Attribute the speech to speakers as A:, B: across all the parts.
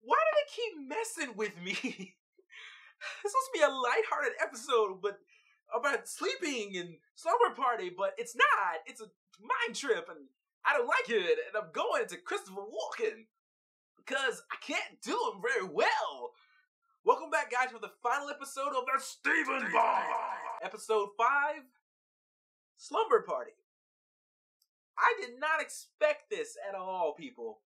A: Why do they keep messing with me? It's supposed to be a lighthearted episode, but about sleeping and slumber party, but it's not. It's a mind trip, and I don't like it, and I'm going to Christopher Walken because I can't do him very well. Welcome back, guys, for the final episode of the Steven Bomb! Episode 5, Slumber Party. I did not expect this at all, people.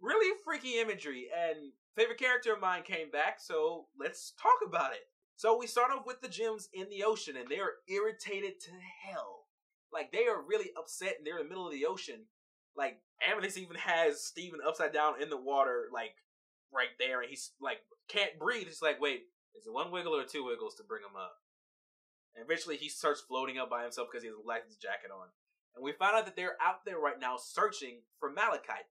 A: Really freaky imagery, and favorite character of mine came back, so let's talk about it. So we start off with the gems in the ocean, and they are irritated to hell. Like, they are really upset, and they're in the middle of the ocean. Like, Amethyst even has Steven upside down in the water, like, right there, and he's, like, can't breathe. It's like, wait, is it one wiggle or two wiggles to bring him up? And eventually he starts floating up by himself because he has a life jacket on. And we find out that they're out there right now searching for malachite.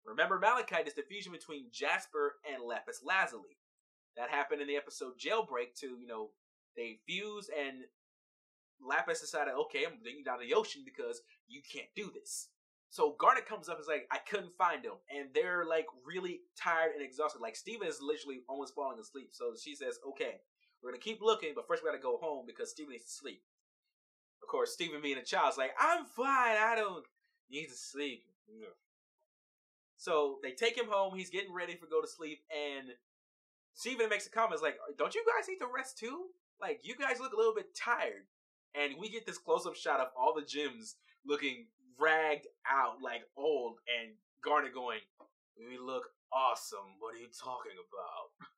A: Remember, malachite is the fusion between jasper and lapis lazuli. That happened in the episode Jailbreak to, they fuse, and Lapis decided, okay, I'm digging down the ocean because you can't do this. So Garnet comes up and is like, I couldn't find him. And they're like really tired and exhausted. Like Steven is literally almost falling asleep. So she says, okay, we're going to keep looking, but first we got to go home because Steven needs to sleep. Of course, Steven being a child is like, I'm fine, I don't need to sleep. So they take him home, he's getting ready for go to sleep, and Steven makes a comment like, don't you guys need to rest too? Like, you guys look a little bit tired. And we get this close-up shot of all the gems looking ragged out, like old, and Garnet going, we look awesome, what are you talking about?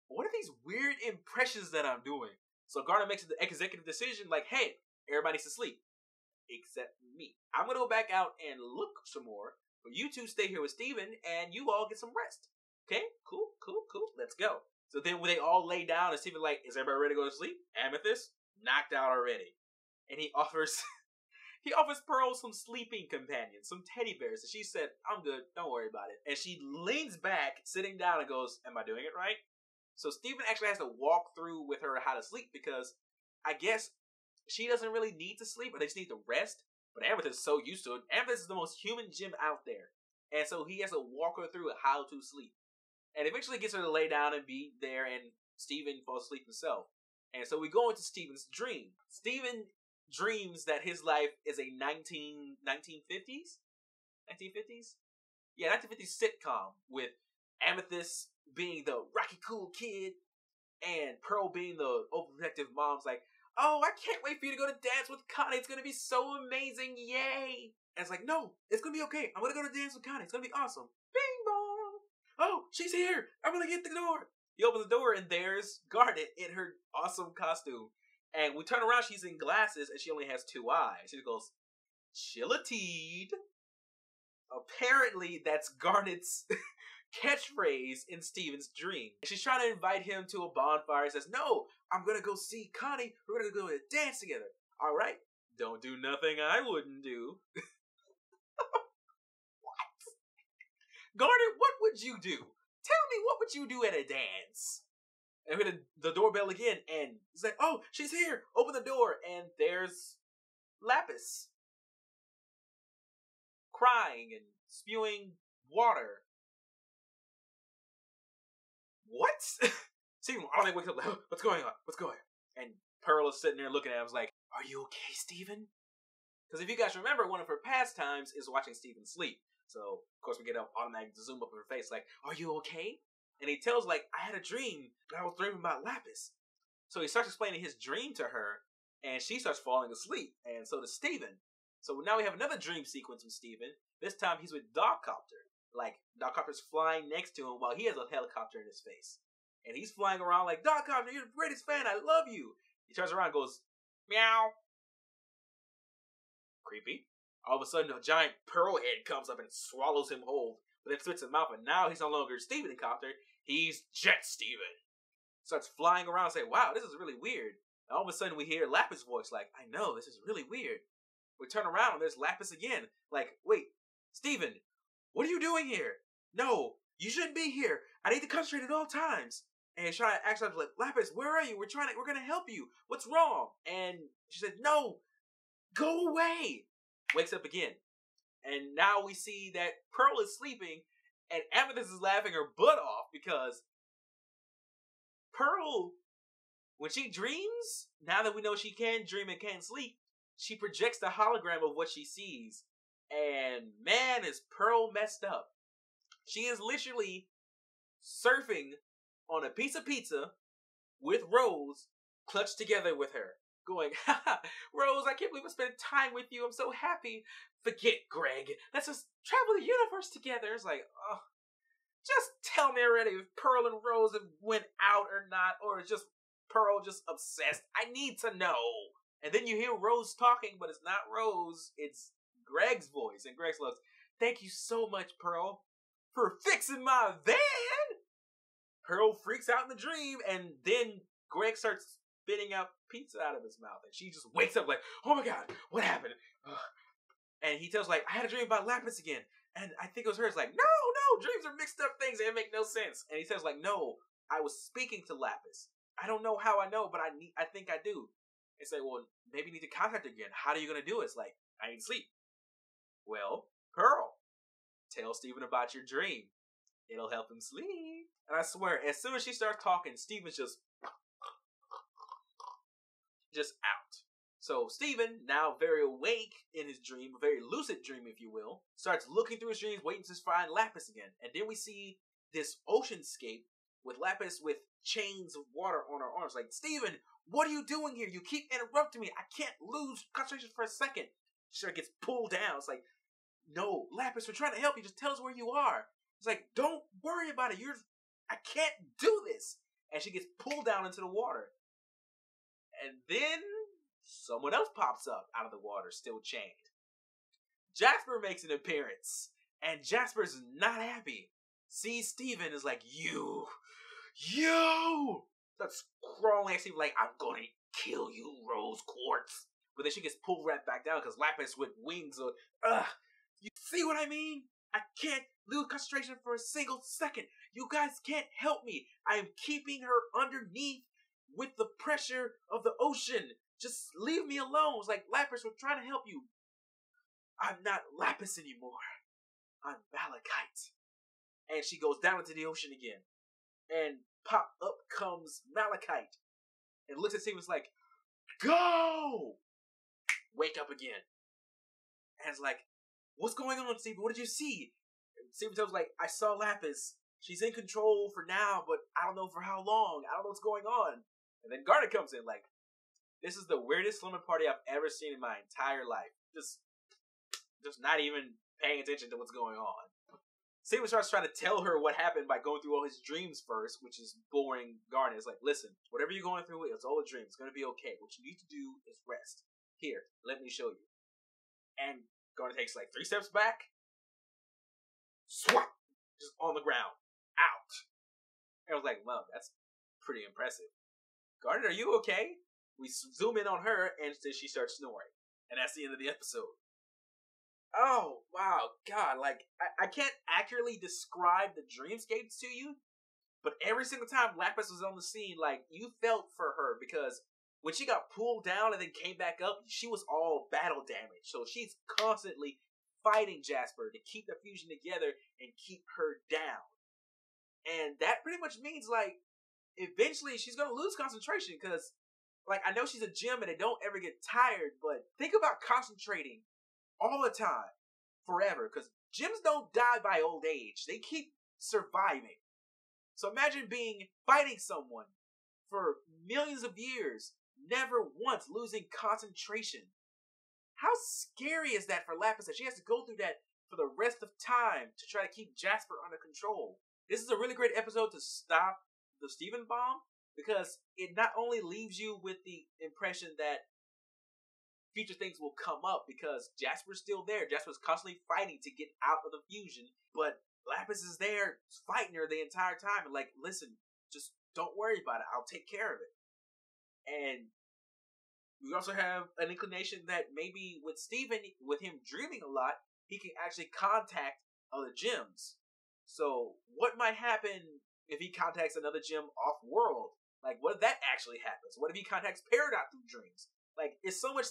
A: What are these weird impressions that I'm doing? So Garnet makes the executive decision like, hey, everybody needs to sleep. Except me. I'm going to go back out and look some more, but you two stay here with Steven, and you all get some rest. Okay, cool, let's go. So then when they all lay down, and Steven like, is everybody ready to go to sleep? Amethyst, knocked out already. And he offers Pearl some sleeping companions, some teddy bears. And she said, I'm good, don't worry about it. And she leans back, sitting down, and goes, am I doing it right? So Steven actually has to walk through with her how to sleep because I guess she doesn't really need to sleep, or they just need to rest. But Amethyst is so used to it. Amethyst is the most human gem out there. And so he has to walk her through how to sleep. And eventually gets her to lay down and be there, and Steven falls asleep himself. And so we go into Steven's dream. Steven dreams that his life is a 1950s? 1950s? Yeah, 1950s sitcom with Amethyst being the rocky cool kid and Pearl being the overprotective mom's like, oh, I can't wait for you to go to dance with Connie. It's going to be so amazing. Yay. And it's like, no, it's going to be okay. I'm going to go to dance with Connie. It's going to be awesome. Bing bong. Oh, she's here. I'm going to get the door. He opens the door, and there's Garnet in her awesome costume. And we turn around, she's in glasses, and she only has 2 eyes. She goes, Chille. Apparently, that's Garnet's catchphrase in Steven's dream. She's trying to invite him to a bonfire. He says, no, I'm going to go see Connie. We're going to go to dance together. All right. Don't do nothing I wouldn't do. Garnet, what would you do? Tell me, what would you do at a dance? And we hit the doorbell again, and it's like, oh, she's here. Open the door, and there's Lapis. Crying and spewing water. What? Steven, I don't think wakes up like, what's going on? What's going on? And Pearl is sitting there looking at him, like, are you okay, Steven? Because if you guys remember, one of her pastimes is watching Steven sleep. So, of course, we get an automatic zoom up in her face, like, are you okay? And he tells, like, I had a dream, but I was dreaming about Lapis. So he starts explaining his dream to her, and she starts falling asleep, and so does Steven. So now we have another dream sequence with Steven. This time he's with Dogcopter. Like, Dogcopter's flying next to him while he has a helicopter in his face. And he's flying around like, Dogcopter, you're the greatest fan, I love you. He turns around and goes, meow. Creepy. All of a sudden, a giant pearl head comes up and swallows him whole, but then spits him out, and now he's no longer Steven Copter, he's Jet Steven. Starts flying around and say, wow, this is really weird. And all of a sudden, we hear Lapis' voice, like, I know, this is really weird. We turn around, and there's Lapis again. Like, wait, Steven, what are you doing here? No, you shouldn't be here. I need to concentrate at all times. And he's trying to act like, Lapis, where are you? We're going to help you. What's wrong? And she said, no, go away. Wakes up again. And now we see that Pearl is sleeping, And Amethyst is laughing her butt off because Pearl, when she dreams, now that we know she can dream and can sleep, she projects the hologram of what she sees. And man, is Pearl messed up. She is literally surfing on a piece of pizza with Rose clutched together with her. Going, haha, Rose, I can't believe I spent time with you. I'm so happy. Forget Greg. Let's just travel the universe together. It's like, oh, just tell me already if Pearl and Rose have went out or not, or is just Pearl just obsessed. I need to know. And then you hear Rose talking, but it's not Rose. It's Greg's voice. And Greg looks, thank you so much, Pearl, for fixing my van. Pearl freaks out in the dream, and then Greg starts spitting out pizza out of his mouth, and she just wakes up like, oh my god, what happened? And he tells like, I had a dream about Lapis again, and I think it was her. It's like, no, dreams are mixed up things, they make no sense. And he says like, no, I was speaking to Lapis. I don't know how I know, but I think I do. And say, well, maybe you need to contact her again. How are you gonna do it? It's like, I need sleep. Well, Pearl, tell Steven about your dream. It'll help him sleep. And I swear, as soon as she starts talking, Steven's just out. So Steven, now very awake in his dream, a very lucid dream, if you will, starts looking through his dreams, waiting to find Lapis again. And then we see this oceanscape with Lapis with chains of water on her arms. Like, Steven, what are you doing here? You keep interrupting me. I can't lose concentration for a second. She gets pulled down. It's like, no, Lapis, we're trying to help you. Just tell us where you are. It's like, don't worry about it. I can't do this. And she gets pulled down into the water. And then someone else pops up out of the water, still chained. Jasper makes an appearance. And Jasper's not happy. Sees Steven, is like, you! That's crawling at Steven like, I'm gonna kill you, Rose Quartz. But then she gets pulled right back down because Lapis with wings are, you see what I mean? I can't lose concentration for a single second. You guys can't help me. I am keeping her underneath with the pressure of the ocean. Just leave me alone. It's like, Lapis, we're trying to help you. I'm not Lapis anymore. I'm Malachite. And she goes down into the ocean again. And pop up comes Malachite. And looks at Steven's like, go! Wake up again. And it's like, what's going on, Steven? What did you see? And Steven tells like, I saw Lapis. She's in control for now, but I don't know for how long. I don't know what's going on. And then Garnet comes in like, this is the weirdest slumber party I've ever seen in my entire life. Just not even paying attention to what's going on. Steven starts trying to tell her what happened by going through all his dreams first, which is boring Garnet. It's like, listen, whatever you're going through, it's all a dream. It's going to be okay. What you need to do is rest. Here, let me show you. And Garnet takes like 3 steps back. Swat! Just on the ground. Out. And I was like, wow, that's pretty impressive. Garnet, are you okay? We zoom in on her, and then she starts snoring. And that's the end of the episode. Oh, wow, God, like, I can't accurately describe the dreamscapes to you, but every single time Lapis was on the scene, like, you felt for her, because when she got pulled down and then came back up, she was all battle damage. So she's constantly fighting Jasper to keep the fusion together and keep her down. And that pretty much means, like, eventually she's going to lose concentration, because, like, I know she's a gem and they don't ever get tired, but think about concentrating all the time, forever, because gems don't die by old age. They keep surviving. So imagine fighting someone for millions of years, never once losing concentration. How scary is that for Lapis that she has to go through that for the rest of time to try to keep Jasper under control? This is a really great episode to stop the Steven bomb, because it not only leaves you with the impression that future things will come up because Jasper's still there. Jasper's constantly fighting to get out of the fusion, but Lapis is there fighting her the entire time and like, listen, just don't worry about it. I'll take care of it. And we also have an inclination that maybe with Steven, with him dreaming a lot, he can actually contact other gems. So what might happen if he contacts another gem off-world? Like, what if that actually happens? What if he contacts Peridot through dreams? Like, it's so much...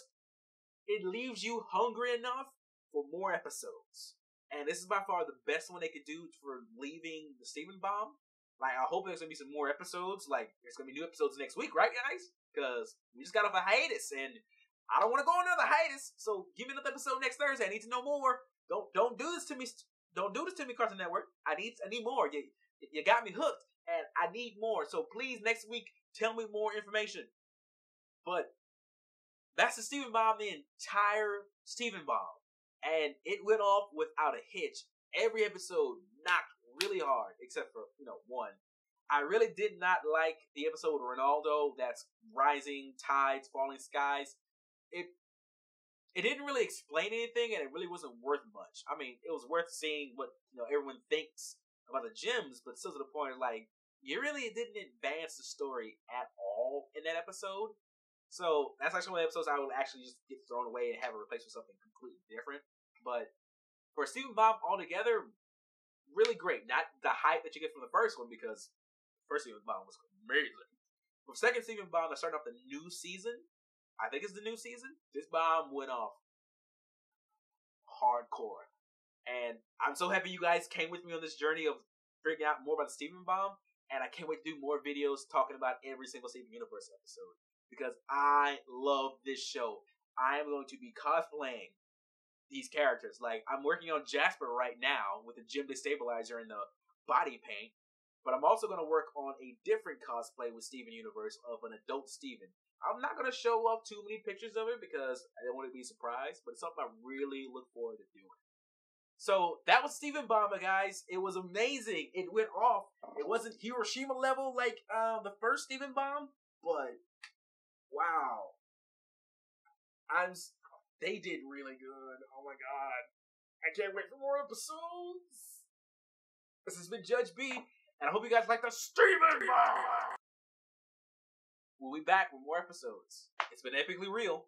A: It leaves you hungry enough for more episodes. And this is by far the best one they could do for leaving the Steven bomb. Like, I hope there's gonna be some more episodes. Like, there's gonna be new episodes next week, right, guys? Because we just got off a hiatus, and I don't want to go on another hiatus. So give me another episode next Thursday. I need to know more. Don't do this to me. Don't do this to me, Cartoon Network. I need more. You got me hooked, and I need more. So please, next week, tell me more information. But that's the Steven bomb, the entire Steven bomb. And it went off without a hitch. Every episode knocked really hard, except for, one. I really did not like the episode of Ronaldo, that's Rising Tides, Falling Skies. It didn't really explain anything, and it really wasn't worth much. I mean, it was worth seeing what everyone thinks about the gems, but still to the point, like, you really didn't advance the story at all in that episode. So that's actually one of the episodes I would actually just get thrown away and have it replaced with something completely different. But for Steven bomb altogether, really great. Not the hype that you get from the first one, because the first Steven bomb was amazing. With second Steven bomb, that started off the new season. I think it's the new season. This bomb went off hardcore. And I'm so happy you guys came with me on this journey of figuring out more about the Steven bomb. And I can't wait to do more videos talking about every single Steven Universe episode, because I love this show. I am going to be cosplaying these characters. Like, I'm working on Jasper right now with the gem destabilizer and the body paint. But I'm also going to work on a different cosplay with Steven Universe of an adult Steven. I'm not going to show off too many pictures of it because I don't want to be surprised, but it's something I really look forward to doing. So that was Steven Bomber, guys. It was amazing. It went off. It wasn't Hiroshima level like the first Steven Bomb, but wow, they did really good. Oh my god, I can't wait for more episodes. This has been Judge B, and I hope you guys like the Steven Bomb. We'll be back with more episodes. It's been epically real.